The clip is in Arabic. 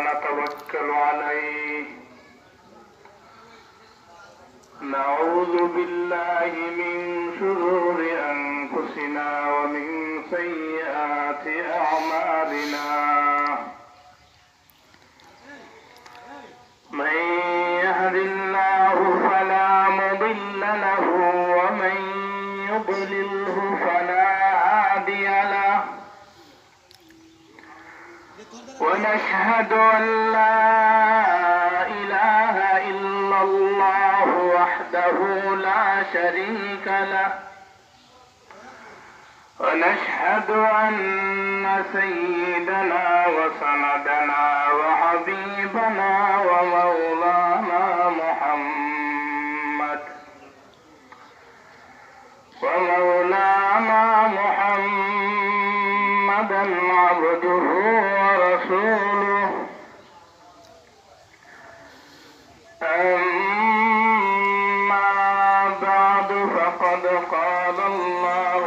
ونتوكل عليه. نعوذ بالله من شرور أنفسنا ومن سيئات أعمالنا. من يهد الله فلا مضل له ومن يضلله فلا هادي له. ونشهد أن لا إله إلا الله وحده لا شريك له. ونشهد أن سيدنا وسندنا وحبيبنا ومولانا محمدا عبده ورسوله. أما بعد فقد قال الله